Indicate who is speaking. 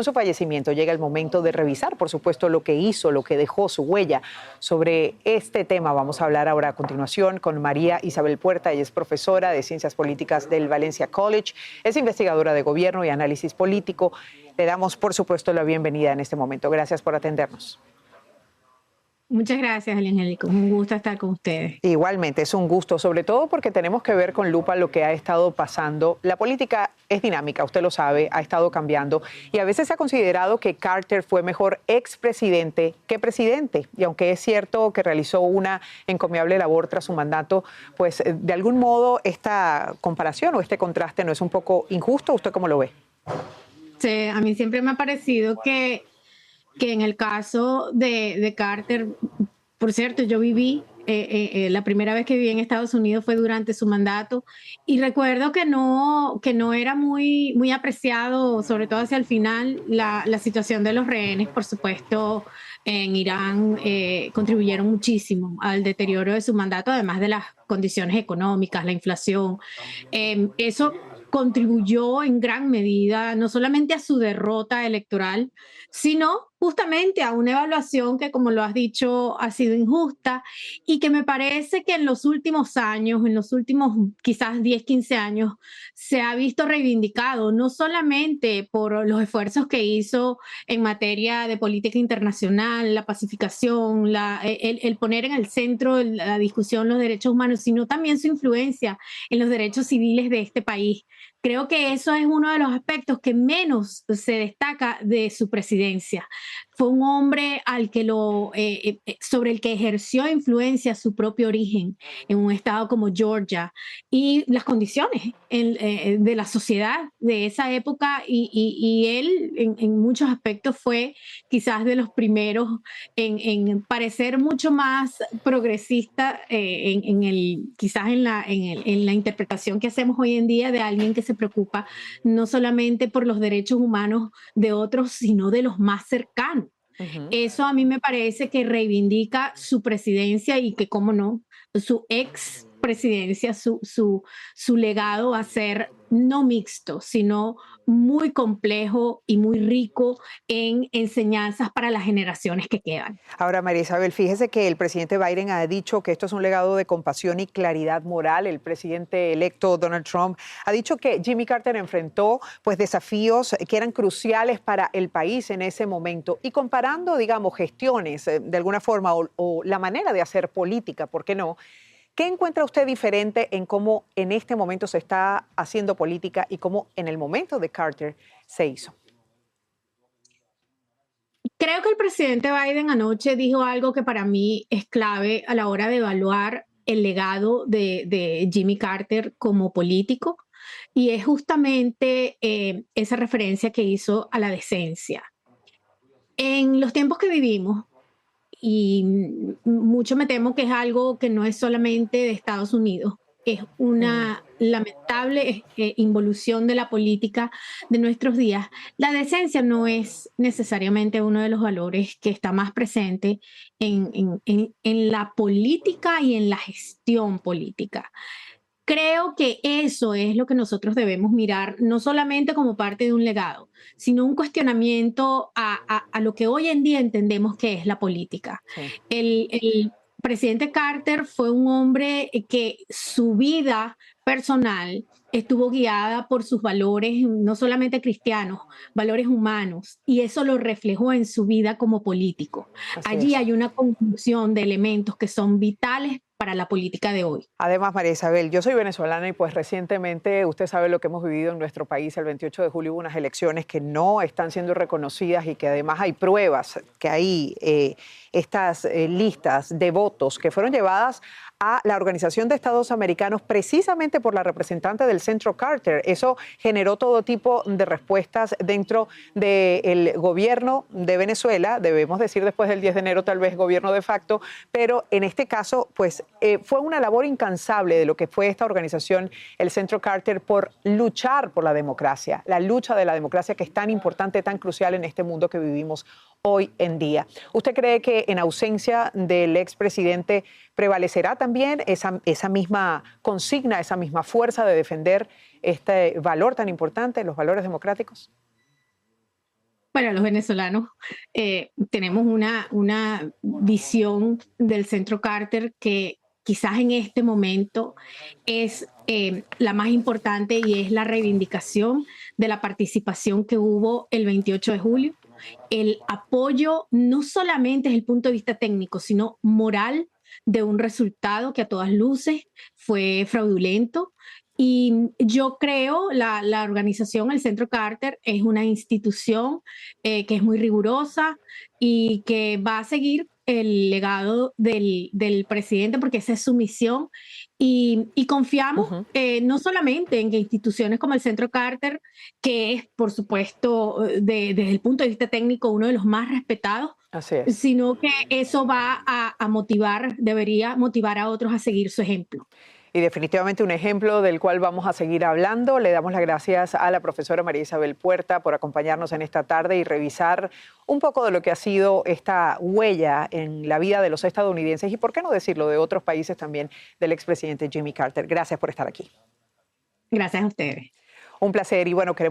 Speaker 1: Con su fallecimiento llega el momento de revisar, por supuesto, lo que hizo, lo que dejó, su huella. Sobre este tema vamos a hablar ahora a continuación con María Isabel Puerta. Ella es profesora de Ciencias Políticas del Valencia College, es investigadora de gobierno y análisis político. Le damos, por supuesto, la bienvenida en este momento. Gracias por atendernos.
Speaker 2: Muchas gracias, Angélica. Un gusto estar con ustedes.
Speaker 1: Igualmente, es un gusto, sobre todo porque tenemos que ver con lupa lo que ha estado pasando. La política es dinámica, usted lo sabe, ha estado cambiando y a veces se ha considerado que Carter fue mejor expresidente que presidente. Y aunque es cierto que realizó una encomiable labor tras su mandato, pues de algún modo esta comparación o este contraste no es un poco injusto. ¿Usted cómo lo ve?
Speaker 2: Sí, a mí siempre me ha parecido que en el caso de Carter, por cierto, yo viví, la primera vez que viví en Estados Unidos fue durante su mandato y recuerdo que no era muy apreciado, sobre todo hacia el final, la situación de los rehenes. Por supuesto, en Irán contribuyeron muchísimo al deterioro de su mandato, además de las condiciones económicas, la inflación. Eso contribuyó en gran medida no solamente a su derrota electoral, sino justamente a una evaluación que, como lo has dicho, ha sido injusta y que me parece que en los últimos años, en los últimos quizás 10, 15 años, se ha visto reivindicado, no solamente por los esfuerzos que hizo en materia de política internacional, la pacificación, el poner en el centro la discusión los derechos humanos, sino también su influencia en los derechos civiles de este país. Creo que eso es uno de los aspectos que menos se destaca de su presidencia. Fue un hombre sobre el que ejerció influencia su propio origen en un estado como Georgia y las condiciones de la sociedad de esa época y él en muchos aspectos fue quizás de los primeros en parecer mucho más progresista quizás en la interpretación que hacemos hoy en día de alguien que se preocupa no solamente por los derechos humanos de otros, sino de los más cercanos. Eso a mí me parece que reivindica su presidencia y que, cómo no, su ex presidencia, su legado va a ser no mixto, sino muy complejo y muy rico en enseñanzas para las generaciones que quedan.
Speaker 1: Ahora, María Isabel, fíjese que el presidente Biden ha dicho que esto es un legado de compasión y claridad moral. El presidente electo Donald Trump ha dicho que Jimmy Carter enfrentó pues desafíos que eran cruciales para el país en ese momento. Y comparando, digamos, gestiones de alguna forma o la manera de hacer política, ¿por qué no? ¿Qué encuentra usted diferente en cómo en este momento se está haciendo política y cómo en el momento de Carter se hizo?
Speaker 2: Creo que el presidente Biden anoche dijo algo que para mí es clave a la hora de evaluar el legado de Jimmy Carter como político, y es justamente esa referencia que hizo a la decencia. En los tiempos que vivimos, y mucho me temo que es algo que no es solamente de Estados Unidos, es una lamentable involución de la política de nuestros días. La decencia no es necesariamente uno de los valores que está más presente en la política y en la gestión política. Creo que eso es lo que nosotros debemos mirar, no solamente como parte de un legado, sino un cuestionamiento a lo que hoy en día entendemos que es la política.
Speaker 1: Sí.
Speaker 2: El presidente Carter fue un hombre que su vida personal estuvo guiada por sus valores, no solamente cristianos, valores humanos, y eso lo reflejó en su vida como político.
Speaker 1: Así
Speaker 2: Allí
Speaker 1: es.
Speaker 2: hay una conjunción de elementos que son vitales para la política de hoy.
Speaker 1: Además, María Isabel, yo soy venezolana y pues recientemente usted sabe lo que hemos vivido en nuestro país. El 28 de julio hubo unas elecciones que no están siendo reconocidas y que además hay pruebas que hay estas listas de votos que fueron llevadas a la Organización de Estados Americanos precisamente por la representante del Centro Carter. Eso generó todo tipo de respuestas dentro del gobierno de Venezuela, debemos decir después del 10 de enero tal vez gobierno de facto, pero en este caso pues fue una labor incansable de lo que fue esta organización, el Centro Carter, por luchar por la democracia, la lucha de la democracia que es tan importante, tan crucial en este mundo que vivimos hoy en día. ¿Usted cree que en ausencia del expresidente prevalecerá también esa misma consigna, esa misma fuerza de defender este valor tan importante, los valores democráticos?
Speaker 2: Bueno, los venezolanos tenemos una visión del Centro Carter que quizás en este momento es la más importante y es la reivindicación de la participación que hubo el 28 de julio. El apoyo no solamente desde el punto de vista técnico, sino moral de un resultado que a todas luces fue fraudulento. Y yo creo, la organización, el Centro Carter, es una institución que es muy rigurosa y que va a seguir el legado del presidente porque esa es su misión y confiamos no solamente en que instituciones como el Centro Carter, que es por supuesto desde el punto de vista técnico uno de los más respetados,
Speaker 1: Así es.
Speaker 2: sino que eso va a motivar, debería motivar a otros a seguir su ejemplo.
Speaker 1: Y definitivamente un ejemplo del cual vamos a seguir hablando. Le damos las gracias a la profesora María Isabel Puerta por acompañarnos en esta tarde y revisar un poco de lo que ha sido esta huella en la vida de los estadounidenses y, por qué no decirlo, de otros países también, del expresidente Jimmy Carter. Gracias por estar aquí.
Speaker 2: Gracias a ustedes.
Speaker 1: Un placer y bueno, queremos